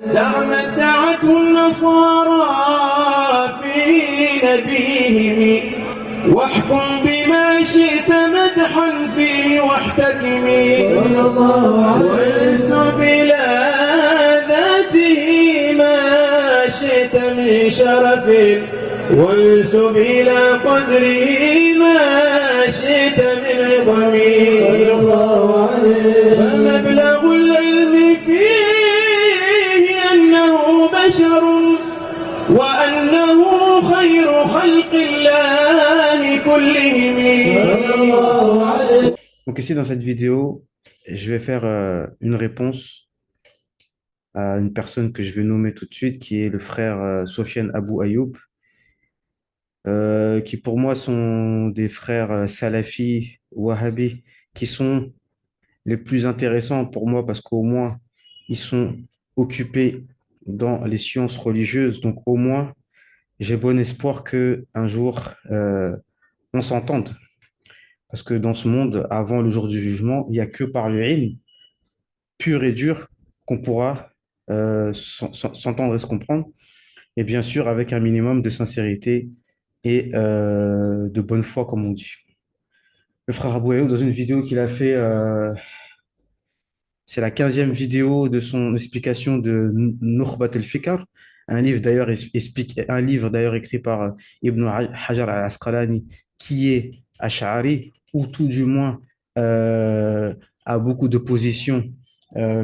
دع ما ادعته النصارى في نبيهم واحكم بما شئت مدحا فيه واحتكم وانسب إلى ذاته ما شئت من شرف وانسب إلى قدره ما شئت من عظم فمبلغ العلم فيه أنه بشر وأنه خير خلق الله كلهم. Donc ici dans cette vidéo, je vais faire une réponse à une personne que je vais nommer tout de suite, qui est le frère Sofiane Abou Ayoub, qui pour moi sont des frères salafis, wahhabis, qui sont les plus intéressants pour moi parce qu'au moins ils sont occupés dans les sciences religieuses. Donc au moins, j'ai bon espoir que un jour on s'entende. Parce que dans ce monde, avant le jour du jugement, il n'y a que par le ilm pur et dur qu'on pourra s'entendre et se comprendre. Et bien sûr, avec un minimum de sincérité et de bonne foi, comme on dit. Le frère Abou Ayoub, dans une vidéo qu'il a fait, c'est la 15e vidéo de son explication de Nukhbat al-Fikr, un livre d'ailleurs écrit par Ibn Hajar al-Asqalani, qui est Ash'ari, ou tout du moins a beaucoup de positions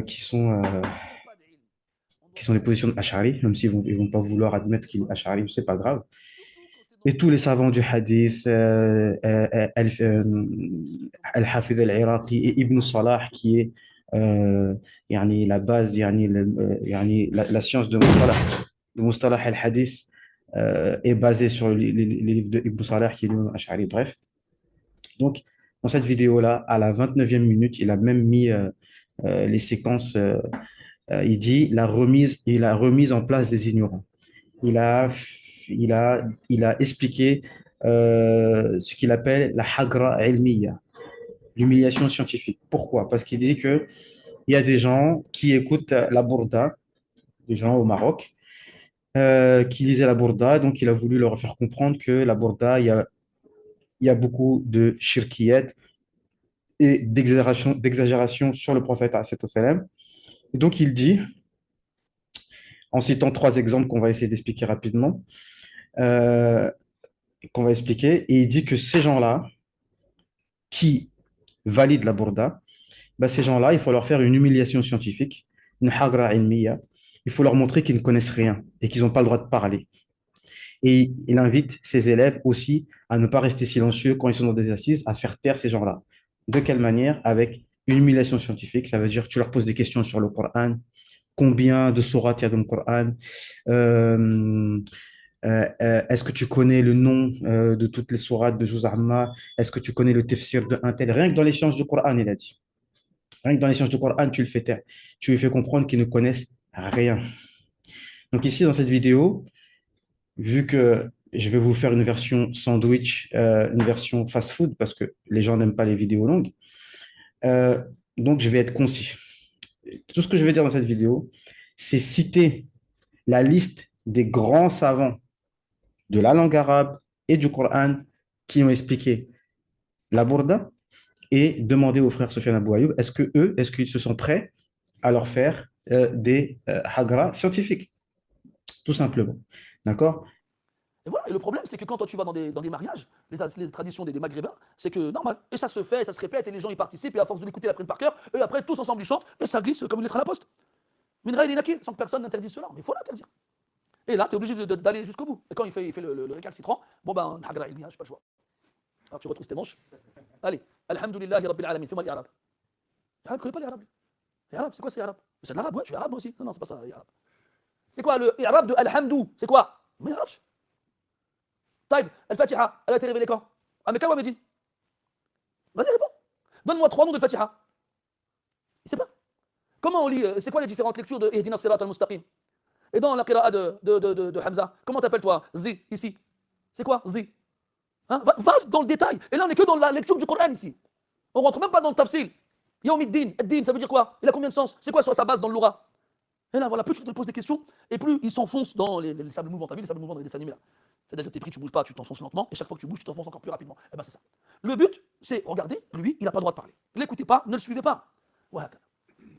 qui sont les positions d'Ash'ari, même s'ils vont pas vouloir admettre qu'il est Ash'ari, c'est pas grave. Et tous les savants du hadith, Al-Hafiz al-Iraqi et Ibn Salah, qui est la base, la science de Mustalah al-Hadith, est basée sur les livres de Ibn Salah, qui est le Ash'ari. Bref. Donc, dans cette vidéo-là, à la 29e minute, il a même mis les séquences. Il dit la remise en place des ignorants. Il a, il a expliqué ce qu'il appelle la hagra ilmiya, l'humiliation scientifique. Pourquoi? Parce qu'il dit que il y a des gens qui écoutent la Bourda, des gens au Maroc, qui lisaient la Bourda, donc il a voulu leur faire comprendre que la Bourda, il y a beaucoup de shirkiyat et d'exagération sur le prophète alayhi salam. Et donc il dit, en citant 3 exemples qu'on va essayer d'expliquer rapidement, qu'on va expliquer, et il dit que ces gens-là qui valident la Bourda, bah, ces gens-là, il faut leur faire une humiliation scientifique, une hagra ilmiya. Il faut leur montrer qu'ils ne connaissent rien et qu'ils n'ont pas le droit de parler. Et il invite ses élèves aussi à ne pas rester silencieux quand ils sont dans des assises, à faire taire ces gens-là. De quelle manière? Avec une humiliation scientifique, ça veut dire que tu leur poses des questions sur le Coran, combien de sourates il y a dans le Coran, est-ce que tu connais le nom de toutes les sourates de Juz Amma? Est-ce que tu connais le tafsir de un tel? Rien que dans les sciences du Coran, il a dit. Rien que dans les sciences du Coran, tu le fais taire. Tu lui fais comprendre qu'ils ne connaissent rien. Donc ici, dans cette vidéo, vu que je vais vous faire une version sandwich, une version fast-food, parce que les gens n'aiment pas les vidéos longues, donc je vais être concis. Tout ce que je vais dire dans cette vidéo, c'est citer la liste des grands savants de la langue arabe et du Coran qui ont expliqué la Bourda et demander aux frères Sofiane Abou Ayoub, est-ce qu'ils se sont prêts à leur faire des hagra scientifiques, tout simplement. D'accord? Et voilà. Et le problème, c'est que quand toi tu vas dans des mariages, les traditions des Maghrébins, c'est que normal. Et ça se fait, ça se répète, et les gens y participent, et à force de l'écouter, ils apprennent par cœur, et après tous ensemble ils chantent, et ça glisse comme une lettre à la poste. Minra il est sans que personne n'interdise cela, mais il faut l'interdire. Et là, tu es obligé d'aller jusqu'au bout. Et quand il fait le récalcitrant, bon ben, hagra ilmiya, je pas le choix. Alors tu retrousses tes manches. Allez, Alhamdulillahi Rabbil Alamin, fais-moi l'Arab. L'Arab, ne connais pas l'Arab. L'Arab, c'est quoi c'est l'Arab? C'est de l'Arabe, ouais, je suis arabe moi aussi. Non, c'est pas ça, l'Arab. C'est quoi le Arab de Alhamdou? C'est quoi? Mais l'Arab. Taïb, Al-Fatiha, elle a été révélée quand? À Mecca ou à Médine? Vas-y, réponds. Donne-moi 3 noms de Fatiha. Il sait pas. Comment on lit? C'est quoi les différentes lectures de Ihdina Sirat al-Mustaqim? Et dans la qira'a de Hamza, comment t'appelles-toi? Zi, ici. C'est quoi Zi? Hein? Va dans le détail. Et là, on n'est que dans la lecture du Coran ici. On rentre même pas dans le tafsil. Yawmiddin, ad-din, ça veut dire quoi? Il a combien de sens? C'est quoi soit sa base dans le Loura? Et là, voilà, plus tu te poses des questions, et plus ils s'enfoncent dans les sables mouvants. T'as vu les sables mouvants dans les dessins animés là? C'est-à-dire que t'es pris, tu bouges pas, tu t'enfonces lentement, et chaque fois que tu bouges, tu t'enfonces encore plus rapidement. Et ben c'est ça. Le but, c'est, regardez, lui, il n'a pas le droit de parler. Ne l'écoutez pas, ne le suivez pas. Voilà.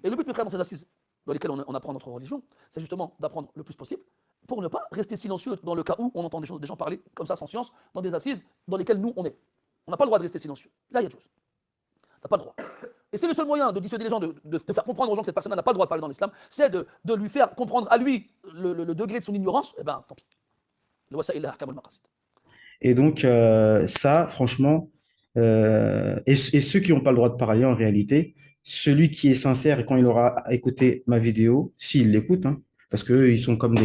Et le but, mes frères, dans ces assises dans lesquelles on apprend notre religion, c'est justement d'apprendre le plus possible pour ne pas rester silencieux dans le cas où on entend des gens parler comme ça sans science, dans des assises dans lesquelles nous, on est. On n'a pas le droit de rester silencieux. Là, il y a chose. T'as pas le droit. Et c'est le seul moyen de dissuader les gens, de faire comprendre aux gens que cette personne n'a pas le droit de parler dans l'islam, c'est de lui faire comprendre à lui le degré de son ignorance, et ben tant pis. Le wasa'il la ahkam al-maqasid. Et donc, ça, franchement, et ceux qui n'ont pas le droit de parler en réalité, celui qui est sincère, et quand il aura écouté ma vidéo, s'il l'écoute, hein, parce qu'eux, ils sont comme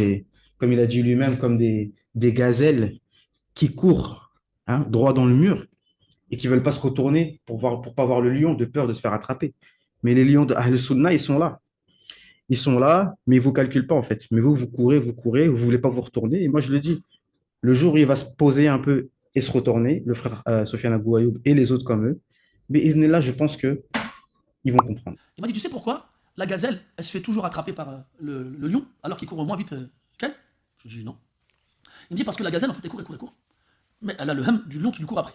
comme il a dit lui-même, comme des gazelles qui courent hein, droit dans le mur et qui veulent pas se retourner pour pas voir le lion, de peur de se faire attraper. Mais les lions de Ahl Sunnah, ils sont là. Ils sont là, mais ils vous calculent pas en fait. Mais vous courez, vous voulez pas vous retourner. Et moi, je le dis, le jour où il va se poser un peu et se retourner, le frère Sofiane Abou Ayoub et les autres comme eux, mais là, je pense que ils vont comprendre. Il m'a dit, tu sais pourquoi la gazelle, elle se fait toujours attraper par le lion, alors qu'il court moins vite qu'elle? Je lui dis non. Il me dit, parce que la gazelle, en fait, elle court. Mais elle a le hem du lion qui lui court après.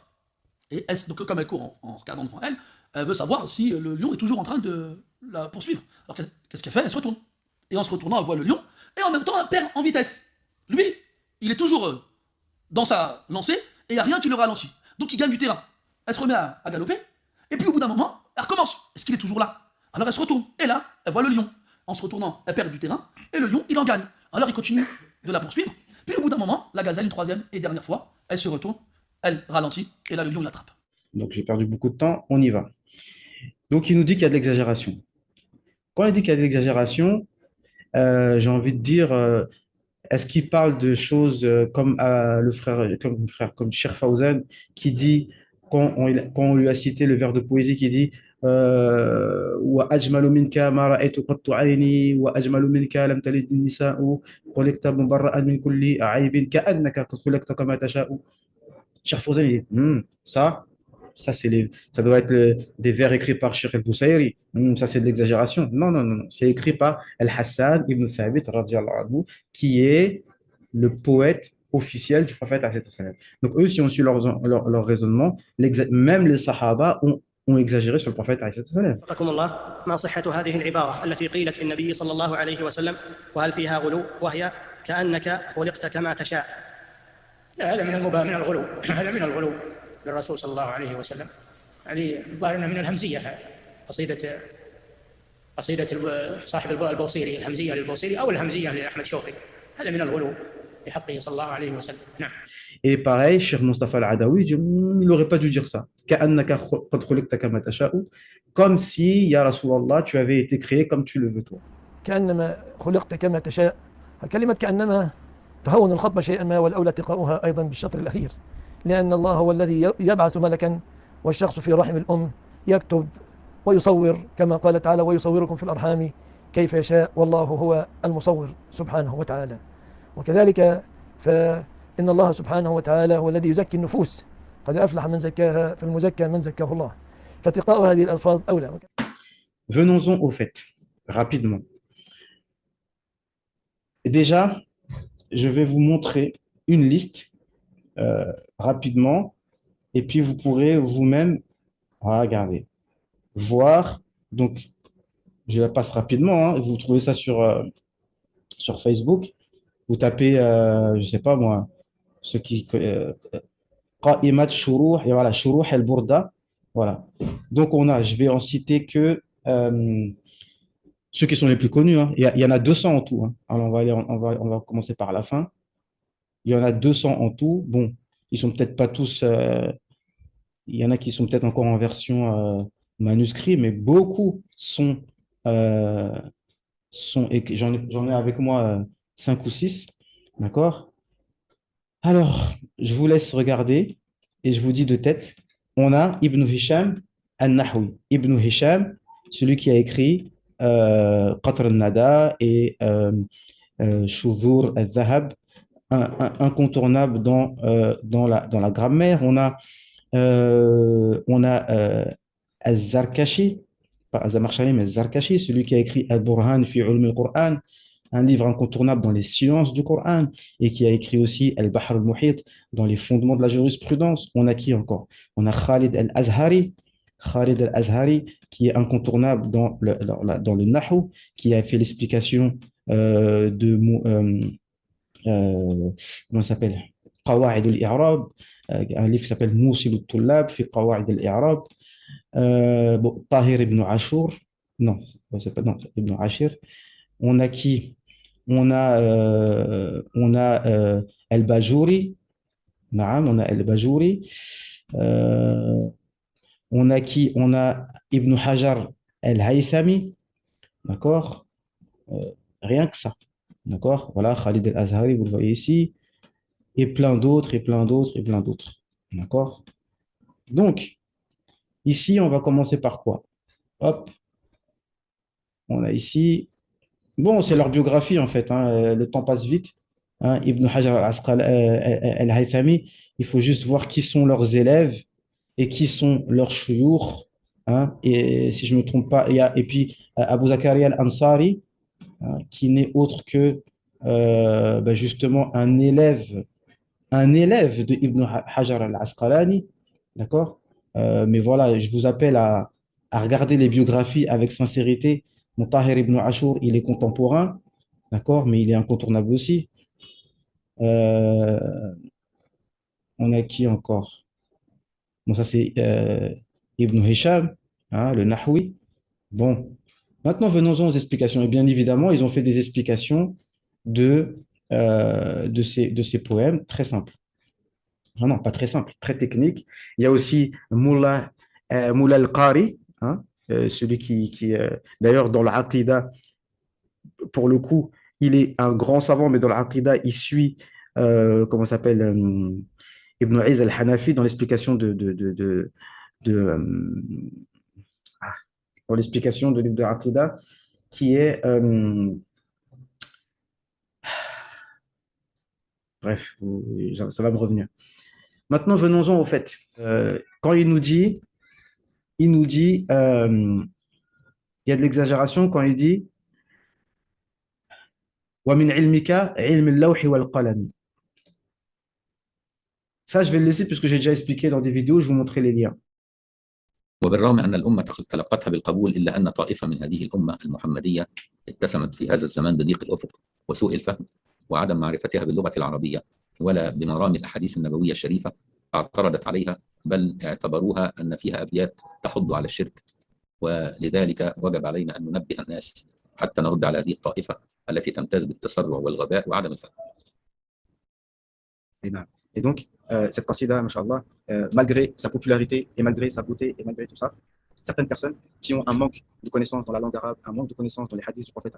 Et donc, comme elle court en regardant devant elle, elle veut savoir si le lion est toujours en train de la poursuivre. Alors qu'est-ce qu'elle fait? Elle se retourne. Et en se retournant, elle voit le lion, et en même temps, elle perd en vitesse. Lui, il est toujours dans sa lancée, et il n'y a rien qui le ralentit. Donc il gagne du terrain. Elle se remet à galoper, et puis au bout d'un moment, elle recommence. Est-ce qu'il est toujours là? Alors elle se retourne, et là, elle voit le lion. En se retournant, elle perd du terrain, et le lion, il en gagne. Alors il continue de la poursuivre, puis au bout d'un moment, la gazelle, une troisième et dernière fois, elle se retourne, elle ralentit, et là, le lion l'attrape. Donc j'ai perdu beaucoup de temps, on y va. Donc il nous dit qu'il y a de l'exagération. Quand il dit qu'il y a de l'exagération, j'ai envie de dire, est-ce qu'il parle de choses comme comme Cheikh Fawzan, qui dit, quand on lui a cité le vers de poésie, qui dit وأجمل منك ما رأيت قط عيني وأجمل منك لم تلد النساء خلقت مبرأ من كل عيب كأنك قد خلقت كما تشاء. Cheikh Fawzan, il dit, ça, ça doit être des vers écrits par Cheikh El-Boussaïri. Ça, c'est de l'exagération. Non, non, non, non. C'est écrit par Al-Hassan ibn Thabit, radiallahu anhu, qui est le poète officiel du prophète. Donc, eux, si on suit leur raisonnement, même les Sahaba ont exagéré sur le prophète. وفقكم الله، ما صحة هذه العبارة التي قيلت في النبي صلى الله عليه وسلم وهل فيها غلو، وهي كأنك خلقت كما تشاء؟ هذا من الغلو هذا من الغلو للرسول صلى الله عليه وسلم. هذه الظاهر انها من الهمزيه، قصيده صاحب البوصيري، الهمزيه للبوصيري او الهمزيه لاحمد شوقي. هذا من الغلو بحقه صلى الله عليه وسلم. نعم. Et pareil, Cheikh Mustafa Al-Adawi, il n'aurait pas dû dire ça. كأنك قد خلقت كما تشاء, comme si, ya Rasulallah, tu avais été créé comme tu le veux toi. كأنما خلقت كما تشاء. كلمة كأنما تهون الخطبة شيئا ما، والأولى تقرأها أيضا بالشطر الأخير، لأن الله هو الذي يبعث ملكا والشخص في رحم الأم يكتب ويصور، كما قال تعالى ويصوركم في الأرحام كيف يشاء، والله هو المصور سبحانه وتعالى. وكذلك فإن الله سبحانه وتعالى هو الذي يزكي النفوس، قد أفلح من زكاها فالمزكى من زكاه الله، فاتقاء هذه الألفاظ أولى. Venons-en au fait, rapidement. Déjà, je vais vous montrer une liste rapidement, et puis vous pourrez vous-même regarder, voir. Donc, je la passe rapidement, hein. Vous trouvez ça sur Facebook. Vous tapez, je ne sais pas moi, ceux qui Qa'imat Shuruh, et voilà, Shuruh al-Burda. Voilà. Donc, je vais en citer que ceux qui sont les plus connus, hein. Il y en a 200 en tout, hein. Alors, on va commencer par la fin. Il y en a 200 en tout. Bon, ils sont peut-être pas tous. Il y en a qui sont peut-être encore en version manuscrit, mais beaucoup sont. Et j'en ai avec moi 5 ou 6. D'accord? Alors, je vous laisse regarder et je vous dis de tête. On a Ibn Hisham al-Nahwi. Ibn Hisham, celui qui a écrit Qatr al-Nada et Shuzur al-Zahab, incontournable dans la grammaire. On a Al-Zarkashi, pas Azamakhshari, mais Zarkashi, celui qui a écrit Al-Burhan fi Ulum al-Qur'an, un livre incontournable dans les sciences du Coran, et qui a écrit aussi Al-Bahr al-Muhit dans les fondements de la jurisprudence. On a qui encore? On a Khalid al-Azhari, qui est incontournable dans le Nahu, qui a fait l'explication comment ça s'appelle? Qawa'id al-I'rab, un livre qui s'appelle Mousil al-Tullab fi Qawa'id al-I'rab. Bon, Tahir ibn Ashur, non, c'est pas, non, ibn Ashir. On a qui? On a Al-Bajouri, naam, on a Al-Bajouri. On a qui? On a Ibn Hajar Al-Haythami, d'accord? Rien que ça, d'accord? Voilà, Khalid Al-Azhari, vous le voyez ici, et plein d'autres, et plein d'autres, et plein d'autres, d'accord? Donc, ici, on va commencer par quoi? Hop, on a ici. Bon, c'est leur biographie en fait, hein. Le temps passe vite, hein. Ibn Hajar al-Haythami, il faut juste voir qui sont leurs élèves et qui sont leurs shuyukh, hein. Et si je ne me trompe pas, et puis Abu Zakaria al-Ansari, hein, qui n'est autre que justement un élève de Ibn Hajar al-Asqalani, d'accord? Mais voilà, je vous appelle à regarder les biographies avec sincérité. Tahir ibn Ashur, il est contemporain, d'accord, mais il est incontournable aussi. Euh, on a qui encore? Bon, ça c'est Ibn Hisham, hein, le Nahwi. Bon, maintenant venons-en aux explications. Et bien évidemment, ils ont fait des explications de ces poèmes très simples. Non, non, pas très simples, très techniques. Il y a aussi Moula al-Qari, hein, celui d'ailleurs, dans l'Aqidah, pour le coup, il est un grand savant, mais dans l'Aqidah, il suit, comment ça s'appelle, Ibn Iz al-Hanafi dans l'explication dans l'explication de l'Ibn de l'Aqidah, qui est, bref, ça va me revenir. Maintenant, venons-en au fait. Quand il nous dit, il y a de l'exagération quand il dit وَمِنْ عِلْمِكَ عِلْمِ اللَّوْحِ وَالْقَلَمِ. Ça, je vais le laisser puisque j'ai déjà expliqué dans des vidéos, je vous montrer les liens. وبالرغم أن الأمة تلقتها بالقبول إلا أن طائفة من هذه الأمة المحمدية اتسمت في هذا الزمان بضيق الأفق وسوء الفهم وعدم معرفتها باللغة العربية ولا بمرام الأحاديث النبوية الشريفة، اعترضت عليها بل اعتبروها أن فيها أبيات تحض على الشرك، ولذلك وجب علينا أن ننبه الناس حتى نرد على هذه الطائفة التي تمتاز بالتسرع والغباء وعدم الفهم. Et donc, cette qasida, machallah, malgré sa popularité et malgré sa beauté et malgré tout ça, certaines personnes qui ont un manque de connaissances dans la langue arabe, un manque de connaissances dans les hadiths du prophète,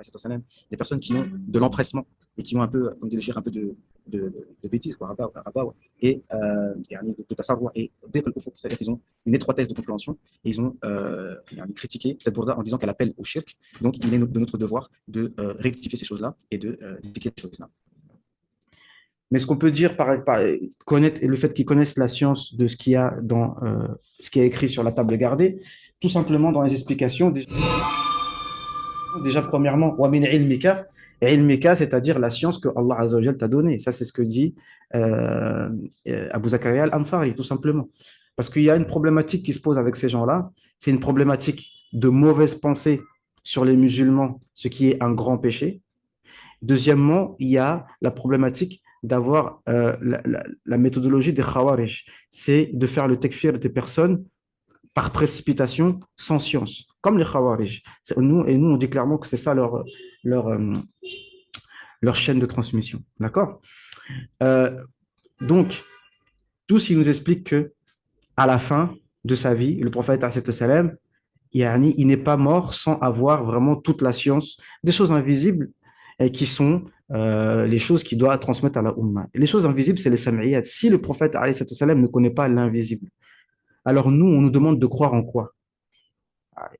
des personnes qui ont de l'empressement et qui ont un peu, comme dit le cheikh, un peu de bêtises, quoi, rabat, et de tasarrou et c'est-à-dire qu'ils ont une étroitesse de compréhension et ils ont critiqué cette bourda en disant qu'elle appelle au shirk. Donc, il est de notre devoir de rectifier ces choses-là et de expliquer ces choses-là. Mais ce qu'on peut dire par connaître le fait qu'ils connaissent la science de ce qu'il y a dans ce qui est écrit sur la table gardée, tout simplement dans les explications. Déjà premièrement, wa min ilmika, ilmika, c'est-à-dire la science que Allah Azza wa Jal t'a donnée. Ça, c'est ce que dit Abu Zakaria al-Ansari, tout simplement. Parce qu'il y a une problématique qui se pose avec ces gens-là. C'est une problématique de mauvaise pensée sur les musulmans, ce qui est un grand péché. Deuxièmement, il y a la problématique d'avoir la méthodologie des Khawarij, c'est de faire le takfir des personnes par précipitation, sans science, comme les Khawarij. Nous, on dit clairement que c'est ça leur chaîne de transmission. D'accord? Donc, tous, ils nous expliquent que à la fin de sa vie, le prophète, il n'est pas mort sans avoir vraiment toute la science, des choses invisibles, et qui sont les choses qu'il doit transmettre à la Ummah. Les choses invisibles, c'est les sam'iyat. Si le prophète ne connaît pas l'invisible, alors nous, on nous demande de croire en quoi?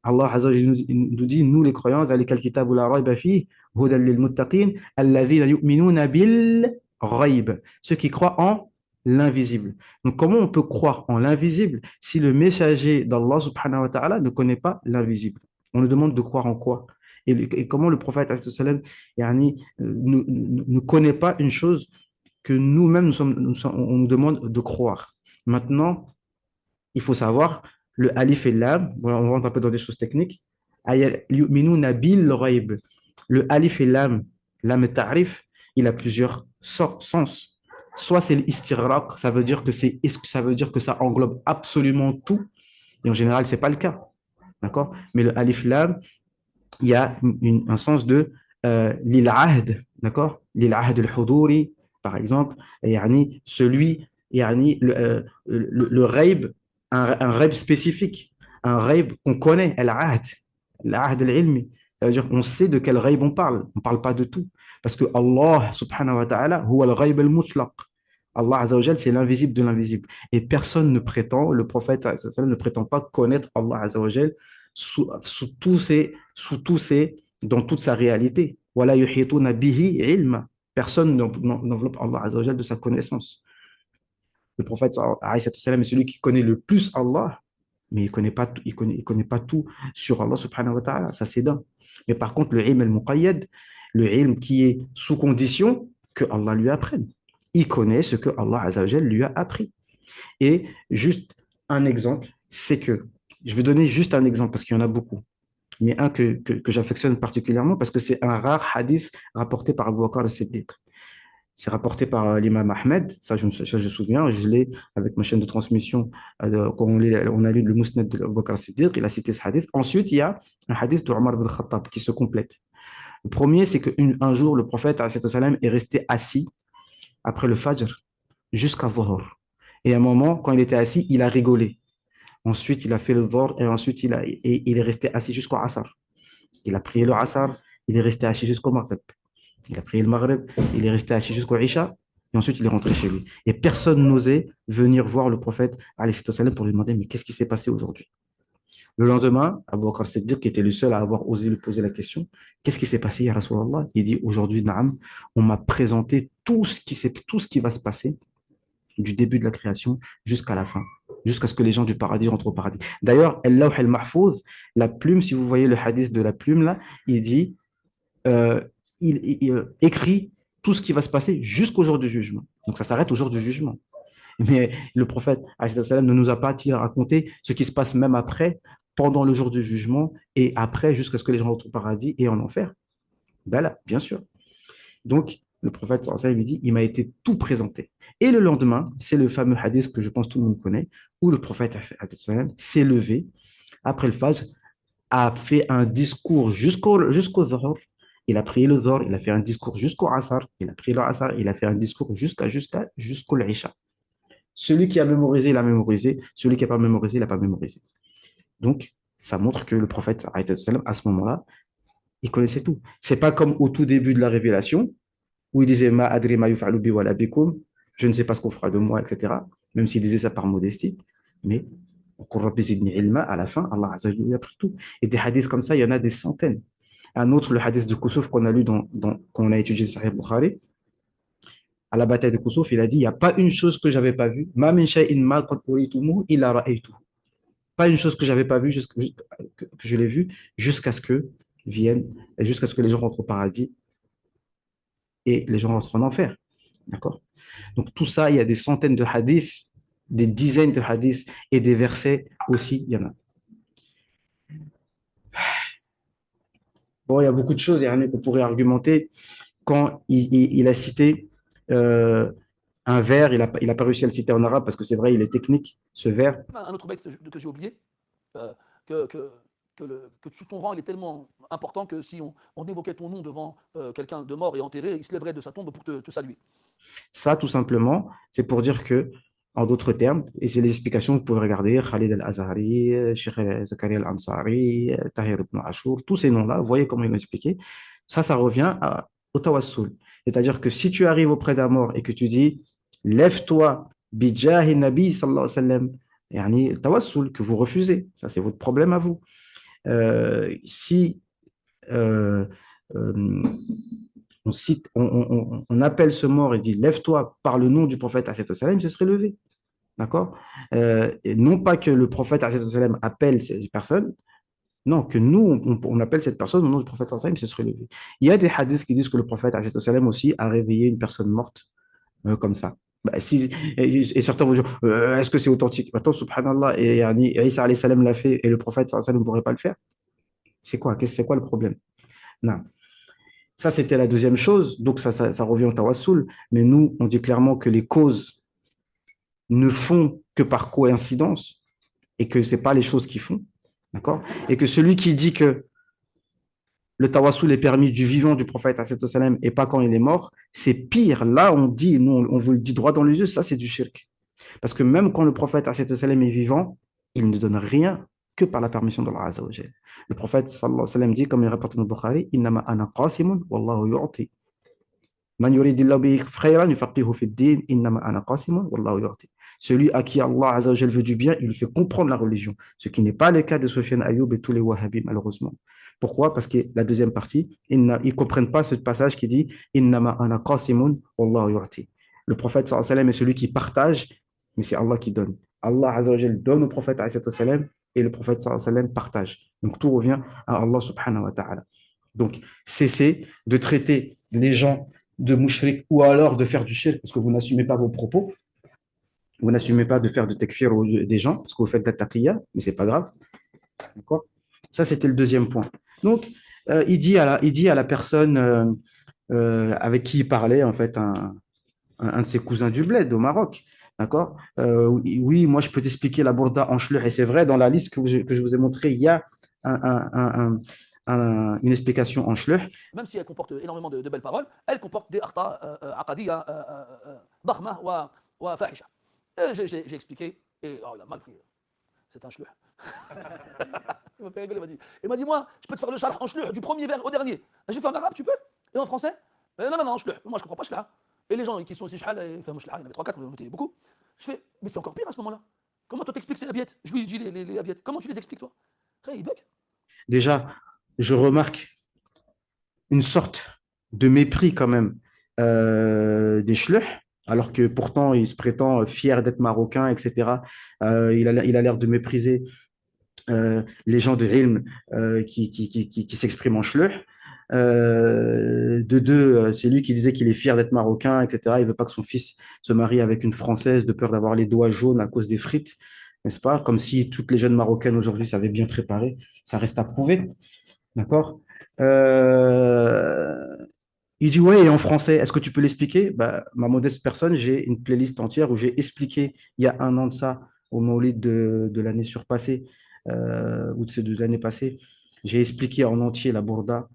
Allah Azza wa Jalla nous dit, nous les croyants, ذَلِكَ الْكِتَابُ لَا رَيْبَ فِيهِ هُدًى لِلْمُتَّقِينَ الَّذِينَ يُؤْمِنُونَ بِالْغَيْبِ, ceux qui croient en l'invisible. Donc, comment on peut croire en l'invisible si le messager d'Allah subhanahu wa ta'ala ne connaît pas l'invisible? On nous demande de croire en quoi? Et comment le prophète sallam, yani, ne connaît pas une chose que nous-mêmes, on nous demande de croire. Maintenant, il faut savoir, le alif et l'lam, voilà, on rentre un peu dans des choses techniques. Yu'minuna bil ghaib. Le alif et l'lam, lam ta'rif, il a plusieurs sens. Soit c'est l'istighraq, ça veut dire que ça englobe absolument tout, et en général, c'est pas le cas. D'accord? Mais le alif lam, il y a un sens de lil ahd, d'accord? Lil ahd al-huduri, par exemple, yani celui, yani le ghaib, un ghaib spécifique, un ghaib qu'on connaît, al-ahd al-ilmi. Ça veut dire qu'on sait de quel ghaib on parle pas de tout. Parce que Allah, subhanahu wa ta'ala, huwa al-ghaib al-mutlaq. Allah Azza wa Jal, c'est l'invisible de l'invisible. Et personne ne prétend, le prophète ne prétend pas connaître Allah Azza wa Jal dans toute sa réalité. Wala yuhituna bihi ilma. Personne n'enveloppe Allah Azza wa Jal de sa connaissance. Le prophète est celui qui connaît le plus Allah, mais il connaît pas tout, il connaît pas tout sur Allah subhanahu wa ta'ala, ça c'est d'un. Mais par contre, le ilm al-muqayyad, le ilm qui est sous condition que Allah lui apprenne. Il connaît ce que Allah Azza wa Jal lui a appris. Et juste un exemple, c'est que, je vais donner juste un exemple parce qu'il y en a beaucoup, mais un que j'affectionne particulièrement parce que c'est un rare hadith rapporté par Abu Bakr al-Siddiq. C'est rapporté par l'imam Ahmed, ça je me souviens, je l'ai avec ma chaîne de transmission, quand on a lu le Musnad de Abu Bakr al-Siddiq, il a cité ce hadith. Ensuite, il y a un hadith de Omar ibn Khattab qui se complète. Le premier, c'est qu'un jour, le prophète est resté assis après le Fajr jusqu'à Dhuhr. Et à un moment, quand il était assis, il a rigolé. Ensuite, il a fait le Dhuhr et ensuite, il est resté assis jusqu'au Asr. Il a prié le Asr, il est resté assis jusqu'au Maghrib. Il a prié le Maghrib, il est resté assis jusqu'au Isha et ensuite, il est rentré chez lui. Et personne n'osait venir voir le prophète pour lui demander, mais qu'est-ce qui s'est passé aujourd'hui? Le lendemain, Abu Bakr Siddiq, qui était le seul à avoir osé lui poser la question, qu'est-ce qui s'est passé, ya Rasulallah? Il dit, aujourd'hui, Naam, on m'a présenté tout ce qui va se passer du début de la création jusqu'à la fin, jusqu'à ce que les gens du paradis rentrent au paradis. D'ailleurs, Al-Lawh al-Mahfouz, la plume, si vous voyez le hadith de la plume là, il dit, il écrit tout ce qui va se passer jusqu'au jour du jugement. Donc ça s'arrête au jour du jugement. Mais le prophète ne nous a pas raconté ce qui se passe même après, pendant le jour du jugement et après, jusqu'à ce que les gens rentrent au paradis et en enfer. Ben là, bien sûr. Donc, le prophète il dit, il m'a été tout présenté. Et le lendemain, c'est le fameux hadith que je pense tout le monde connaît, où le prophète s'est levé après le Fajr, a fait un discours jusqu'au Dhuhr. Il a prié le Dhuhr, il a fait un discours jusqu'au Asr, il a prié le Asr, il a fait un discours jusqu'au Isha. Celui qui a mémorisé, il a mémorisé. Celui qui n'a pas mémorisé, il n'a pas mémorisé. Donc, ça montre que le prophète, à ce moment-là, il connaissait tout. Ce n'est pas comme au tout début de la révélation, où il disait Ma adri ma yuf'alu bi wala bikum, je ne sais pas ce qu'on fera de moi, etc. Même s'il disait ça par modestie. Mais, à la fin, Allah Azza wa Jalla lui a pris tout. Et des hadiths comme ça, il y en a des centaines. Un autre, le hadith de Kusuf qu'on a lu quand on a étudié Sahih Bukhari, à la bataille de Kusuf, il a dit, il n'y a pas une chose que je n'avais pas vue. Ma min shay'in ma qad uritumuhu illa ra'aytuhu. Pas une chose que je n'avais pas vue, que je l'ai vue, jusqu'à ce que les gens rentrent au paradis et les gens rentrent en enfer. D'accord? Donc tout ça, il y a des centaines de hadiths, des dizaines de hadiths et des versets aussi, il y en a. Bon, il y a beaucoup de choses qu'on pourrait argumenter. Quand il a cité un vers, il n'a pas réussi à le citer en arabe parce que c'est vrai, il est technique, ce vers. Un autre texte que j'ai oublié, que ton rang il est tellement important que si on évoquait ton nom devant quelqu'un de mort et enterré, il se lèverait de sa tombe pour te saluer. Ça, tout simplement, c'est pour dire que, en d'autres termes, et c'est les explications que vous pouvez regarder, Khalid al-Azhari, Sheikh Zakaria al-Ansari, Tahir ibn Ashur, tous ces noms-là, vous voyez comment ils l'ont expliqué. Ça revient au tawassul. C'est-à-dire que si tu arrives auprès d'un mort et que tu dis « Lève-toi, bijahi nabi sallallahu alayhi wa sallam », yani tawassul, que vous refusez, ça c'est votre problème à vous. Si on appelle ce mort et dit lève-toi par le nom du prophète il se serait levé. D'accord? Et non pas que le prophète appelle ces personnes, Non, que nous, on appelle cette personne au nom du prophète sallallahu alayhi wa sallam, il se serait levé. Il y a des hadiths qui disent que le prophète alayhi wa sallam aussi a réveillé une personne morte comme ça. Bah, et certains vont dire, est-ce que c'est authentique? Attends, subhanallah, et yani, Isa alayhi salam l'a fait et le prophète sallallahu alayhi wa sallam ne pourrait pas le faire? C'est quoi le problème? Non. Ça, c'était la deuxième chose. Donc, ça revient au tawassul. Mais nous, on dit clairement que les causes ne font que par coïncidence et que ce n'est pas les choses qui font. D'accord? Et que celui qui dit que le tawassul est permis du vivant du prophète sallam, et pas quand il est mort, c'est pire. Là, on dit, nous, on vous le dit droit dans les yeux, ça, c'est du shirk. Parce que même quand le prophète sallam, est vivant, il ne donne rien que par la permission d'Allah Azza wa Jal. Le prophète sallallahu alayhi wa sallam dit, comme il rapporte dans le Bukhari, Innama ana qasimun wallahu yu'ti. Man yuridillahu bihi khayran yufaqihu fi ddin, innama ana qasimun wallahu yu'ti. Celui à qui Allah Azza wa Jal veut du bien, il lui fait comprendre la religion. Ce qui n'est pas le cas de Sofiane Ayoub et tous les Wahhabis, malheureusement. Pourquoi? Parce que la deuxième partie, ils ne comprennent pas ce passage qui dit Innama ana qasimun wallahu yu'ti. Le prophète sallallahu alayhi wa sallam est celui qui partage, mais c'est Allah qui donne. Allah Azza wa Jal donne au prophète sallallahu alayhi wa sallam et le prophète sallallahu alayhi wa sallam partage. Donc tout revient à Allah subhanahu wa ta'ala. Donc cessez de traiter les gens de mouchrik ou alors de faire du shirk parce que vous n'assumez pas vos propos. Vous n'assumez pas de faire de takfir des gens parce que vous faites de la taqiyya, mais c'est pas grave. D'accord? Ça, c'était le deuxième point. Donc, il dit à la personne avec qui il parlait, en fait, un de ses cousins du bled au Maroc. D'accord? Oui, moi, je peux t'expliquer la bourda en shluh. Et c'est vrai, dans la liste que je vous ai montrée, il y a une explication en shluh. Même si elle comporte énormément de belles paroles, elle comporte des akhta aqadiyya dakhma wa fahisha. J'ai expliqué, et oh, il a mal pris. C'est un shluh. Il m'a fait rigoler, il m'a dit, moi, je peux te faire le charh en shluh du premier vers au dernier. J'ai fait en arabe, tu peux? Et en français? Non, en shluh. Moi, je comprends pas shluh. Et les gens qui sont aussi shluh, ils font shluh, il y en avait 3-4, on était beaucoup. Je fais, mais c'est encore pire à ce moment-là. Comment toi t'expliques ces abiettes? Je lui dis les abiettes. Comment tu les expliques, toi? Après, il bug. Déjà, je remarque une sorte de mépris quand même des shluh, alors que pourtant il se prétend fier d'être marocain, etc. Il a l'air de mépriser les gens de ilm qui s'expriment en shluh. De deux, c'est lui qui disait qu'il est fier d'être marocain, etc. Il ne veut pas que son fils se marie avec une Française de peur d'avoir les doigts jaunes à cause des frites, n'est-ce pas? Comme si toutes les jeunes marocaines aujourd'hui savaient bien préparer. Ça reste à prouver. D'accord? Il dit, ouais, et en français, est-ce que tu peux l'expliquer? Bah, ma modeste personne, j'ai une playlist entière où j'ai expliqué, il y a un an de ça, au Maulid de l'année surpassée, ou de l'année passée, j'ai expliqué en entier la bourda,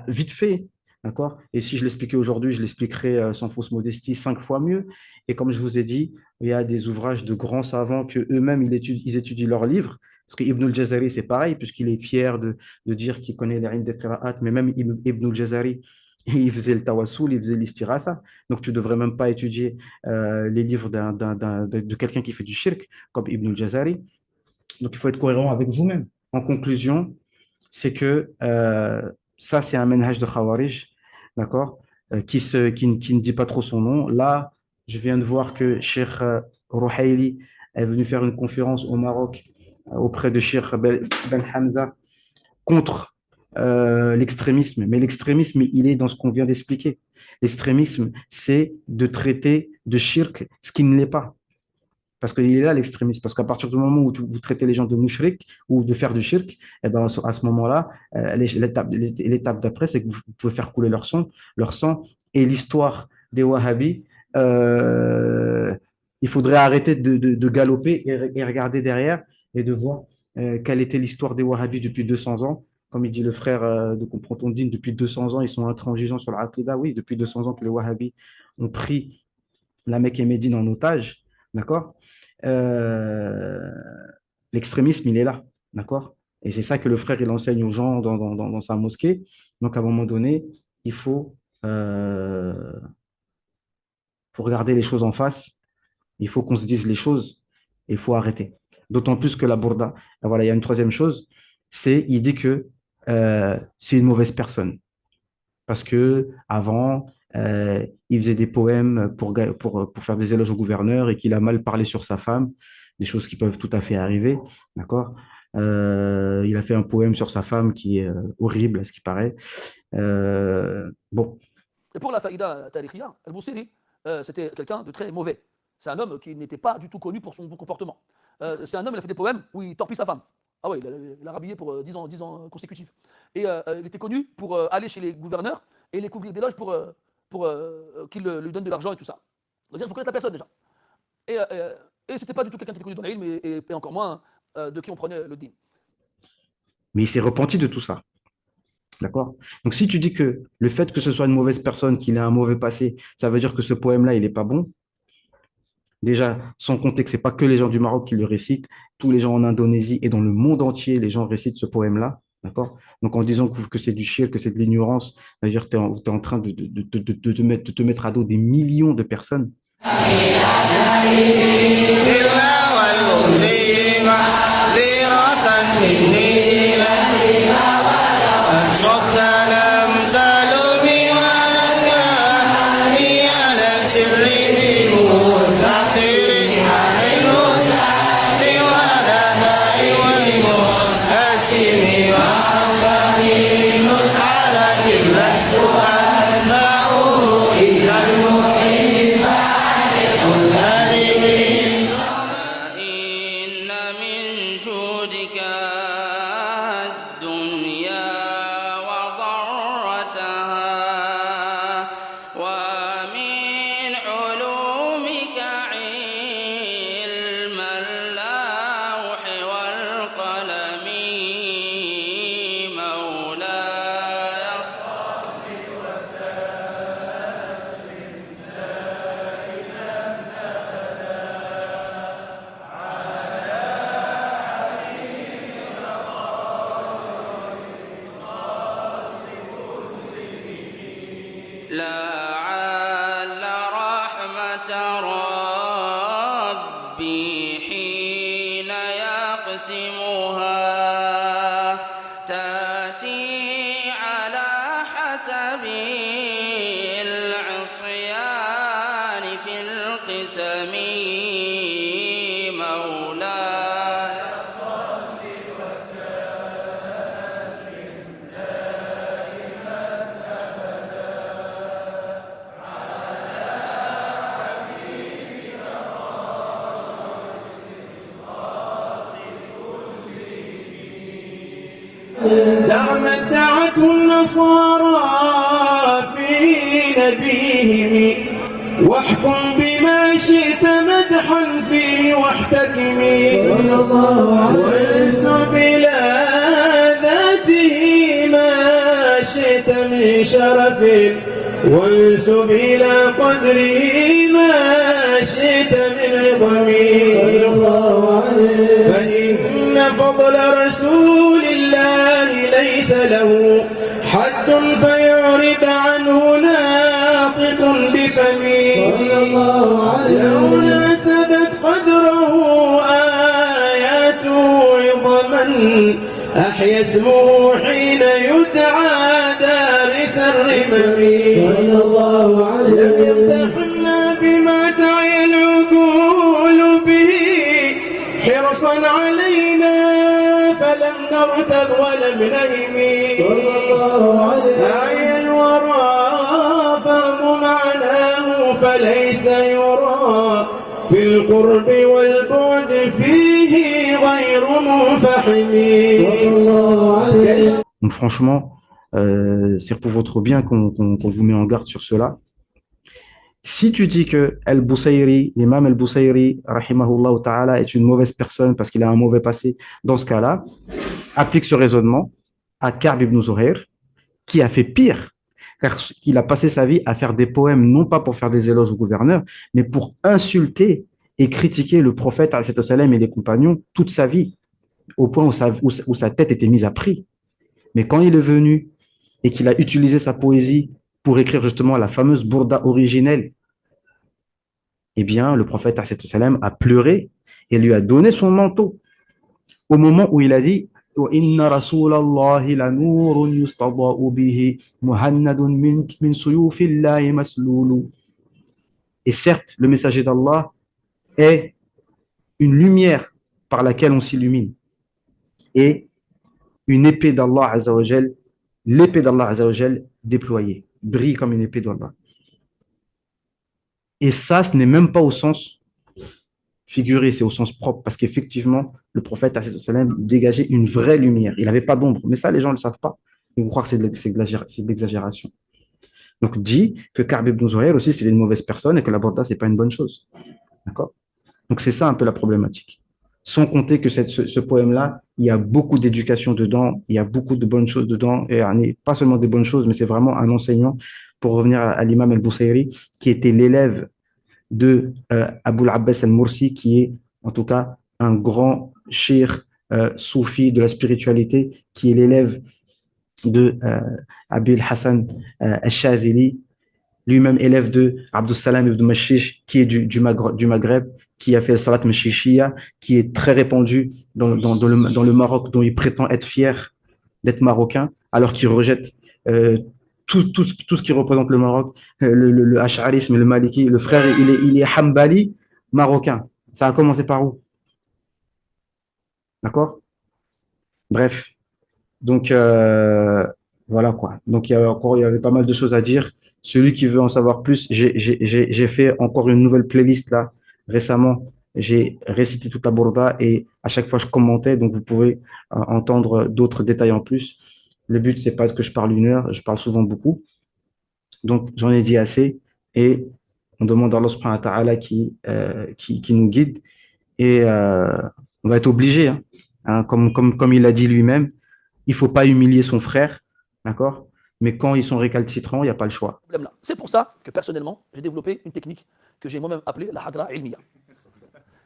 vite fait, d'accord? Et si je l'expliquais aujourd'hui, je l'expliquerai sans fausse modestie 5 fois mieux. Et comme je vous ai dit, il y a des ouvrages de grands savants que eux-mêmes ils étudient leurs livres. Parce que Ibn al-Jazari, c'est pareil, puisqu'il est fier de dire qu'il connaît les règles des qira'at, mais même Ibn al-Jazari, il faisait le tawassul, il faisait l'istiratha. Donc, tu ne devrais même pas étudier les livres de quelqu'un qui fait du shirk, comme Ibn al-Jazari. Donc, il faut être cohérent avec vous-même. En conclusion, c'est que ça, c'est un manhaj de Khawarij, d'accord, qui ne dit pas trop son nom. Là, je viens de voir que Cheikh Rouhaili est venu faire une conférence au Maroc auprès de Cheikh Ben Hamza contre l'extrémisme. Mais l'extrémisme, il est dans ce qu'on vient d'expliquer. L'extrémisme, c'est de traiter de shirk ce qui ne l'est pas. Parce qu'il est là l'extrémisme. Parce qu'à partir du moment où vous traitez les gens de mouchrik ou de faire du shirk, eh ben, à ce moment-là, l'étape d'après, c'est que vous pouvez faire couler leur sang. Et l'histoire des Wahhabis, il faudrait arrêter de galoper et regarder derrière et de voir quelle était l'histoire des Wahhabis depuis 200 ans. Comme il dit le frère de Comprend-on-Dîne, depuis 200 ans, ils sont intransigeants sur l'Aqidah. Oui, depuis 200 ans que les Wahhabis ont pris la Mecque et Médine en otage. D'accord? L'extrémisme, il est là. D'accord? Et c'est ça que le frère, il enseigne aux gens dans sa mosquée. Donc, à un moment donné, il faut regarder les choses en face. Il faut qu'on se dise les choses. Et il faut arrêter. D'autant plus que la bourda, voilà, il y a une troisième chose, il dit que c'est une mauvaise personne. Parce que avant, il faisait des poèmes pour faire des éloges au gouverneur et qu'il a mal parlé sur sa femme, des choses qui peuvent tout à fait arriver, d'accord? Il a fait un poème sur sa femme qui est horrible, à ce qui paraît. Bon, Et pour la faïda tarikhia, Al-Boussiri, c'était quelqu'un de très mauvais. C'est un homme qui n'était pas du tout connu pour son bon comportement. C'est un homme, il a fait des poèmes où il torpille sa femme. Ah oui, il a rhabillé pour 10 ans consécutifs. Et il était connu pour aller chez les gouverneurs et les couvrir des loges pour qu'ils lui donnent de l'argent et tout ça. C'est-à-dire qu'il faut connaître la personne déjà. Et c'était pas du tout quelqu'un qui était connu dans la ville, et encore moins de qui on prenait le din. mais il s'est repenti de tout ça. D'accord? Donc, si tu dis que le fait que ce soit une mauvaise personne, qu'il ait un mauvais passé, ça veut dire que ce poème-là, il n'est pas bon. Déjà, sans compter que ce n'est pas que les gens du Maroc qui le récitent, tous les gens en Indonésie et dans le monde entier, les gens récitent ce poème-là. D'accord? Donc, en disant que c'est du shirk, que c'est de l'ignorance, c'est-à-dire que tu es, en train de te mettre à dos des millions de personnes. لعل رحمة ربي حين يقسمها تأتي على حسب العصيان في القسم مولاي صل دعم ادعته النصارى في نبيهم واحكم بما شئت مدحا فيه واحتكم وانسب إلى ذاته ما شئت من شرف وانسب إلى قدره ما شئت من عظم فإن فضل رسول الله ليس له حد فيعرض عنه ناطق بفمه لو ناسبت قدره آياته عظما أحيا اسمه حين يدعى دارس الرمم لم يمتحنا بما تعي العقول به حرصا علينا فلم نرتب ولم نهم أعيا الورى فهم معناه فليس يرى في القرب والبعد فيه غير منفحم. Donc, franchement, c'est pour votre bien qu'on vous met en garde sur cela. Si tu dis que l'imam Al-Busayri, rahimahullah ta'ala, est une mauvaise personne parce qu'il a un mauvais passé, dans ce cas-là, applique ce raisonnement à Ka'b ibn Zuhair, qui a fait pire, car il a passé sa vie à faire des poèmes, non pas pour faire des éloges au gouverneur, mais pour insulter et critiquer le prophète alayhi salam et les compagnons toute sa vie, au point où sa tête était mise à prix. Mais quand il est venu et qu'il a utilisé sa poésie pour écrire justement la fameuse bourda originelle, eh bien, le prophète salam a pleuré et lui a donné son manteau au moment où il a dit Inna Rasulallahi la nurun yustada'u bihi muhannadun min suyufillahi masloulou. Et certes, le messager d'Allah est une lumière par laquelle on s'illumine. et une épée d'Allah Azzawajal, l'épée d'Allah Azzawajal déployée, brille comme une épée d'Allah. Et ça, ce n'est même pas au sens figuré, c'est au sens propre, parce qu'effectivement, le prophète dégageait une vraie lumière. Il n'avait pas d'ombre, mais ça, les gens ne le savent pas. Ils vont croire que c'est de l'exagération. Donc, dit que Ka'b ibn Zuhayr aussi, c'est une mauvaise personne et que la borda, ce n'est pas une bonne chose. D'accord? Donc, c'est ça un peu la problématique. Sans compter que ce poème-là, il y a beaucoup d'éducation dedans, il y a beaucoup de bonnes choses dedans, et pas seulement des bonnes choses, mais c'est vraiment un enseignant, pour revenir à l'imam al-Busayri, qui était l'élève de Abul Abbas al-Mursi, qui est en tout cas un grand cheikh soufi de la spiritualité, qui est l'élève de Abil Hassan al-Shazili, lui-même élève de Abdus Salam ibn Mashish, qui est du Maghreb, qui a fait le Salat Mashishiya, qui est très répandu dans le Maroc, dont il prétend être fier d'être marocain, alors qu'il rejette tout ce qui représente le Maroc, le ash'arisme, le maliki. Le frère, il est Hanbali marocain. Ça a commencé par où? D'accord? Bref. Donc, voilà quoi. Donc, il y avait pas mal de choses à dire. Celui qui veut en savoir plus, j'ai fait encore une nouvelle playlist là, récemment. J'ai récité toute la Bourda et à chaque fois je commentais, donc vous pouvez entendre d'autres détails en plus. Le but, c'est pas que je parle 1 heure, je parle souvent beaucoup. Donc, j'en ai dit assez et on demande à Allah subhanahu wa ta'ala qui nous guide et on va être obligé, hein, comme il l'a dit lui-même, il ne faut pas humilier son frère, d'accord? Mais quand ils sont récalcitrants, il n'y a pas le choix. C'est pour ça que personnellement, j'ai développé une technique que j'ai moi-même appelée la Hadra Ilmiya.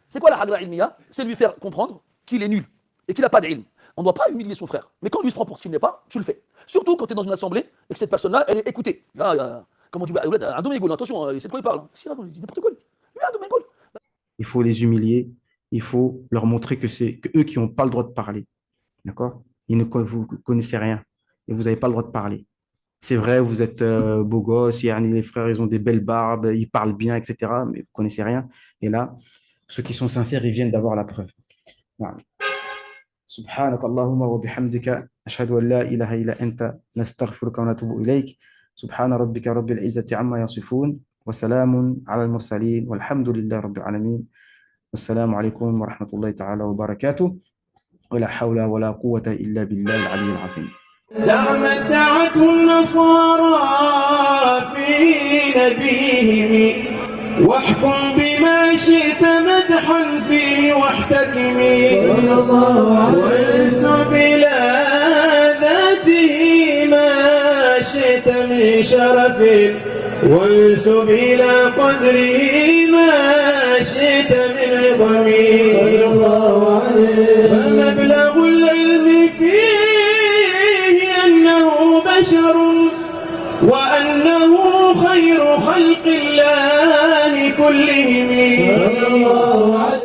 C'est quoi la Hadra Ilmiya? C'est lui faire comprendre qu'il est nul et qu'il n'a pas d'ilm. On ne doit pas humilier son frère. Mais quand lui se prend pour ce qu'il n'est pas, tu le fais. Surtout quand tu es dans une assemblée et que cette personne-là, elle est écoutée. Là, comment tu vas? Un domingo, attention, il sait de quoi il parle. Il dit n'importe quoi. Lui, un domingo. Il faut les humilier. Il faut leur montrer que c'est eux qui n'ont pas le droit de parler. D'accord? Vous ne connaissez rien et vous n'avez pas le droit de parler. C'est vrai, vous êtes beau gosse, les frères, ils ont des belles barbes, ils parlent bien, etc. Mais vous ne connaissez rien. Et là, ceux qui sont sincères, ils viennent d'avoir la preuve. Voilà. سبحانك اللهم وبحمدك أشهد أن لا إله إلا أنت نستغفرك ونتوب إليك سبحان ربك رب العزة عما يصفون وسلام على المرسلين والحمد لله رب العالمين والسلام عليكم ورحمة الله تعالى وبركاته ولا حول ولا قوة إلا بالله العلي العظيم. لما ادعته النصارى في نبيهم واحكم بما شئت مدحا فيه واحتكمي وانسب إلى ذاته ما شئت من شرف وانسب إلى قدره ما شئت من عظم فمبلغ العلم فيه أنه بشر وأنه خير خلق الله كلهم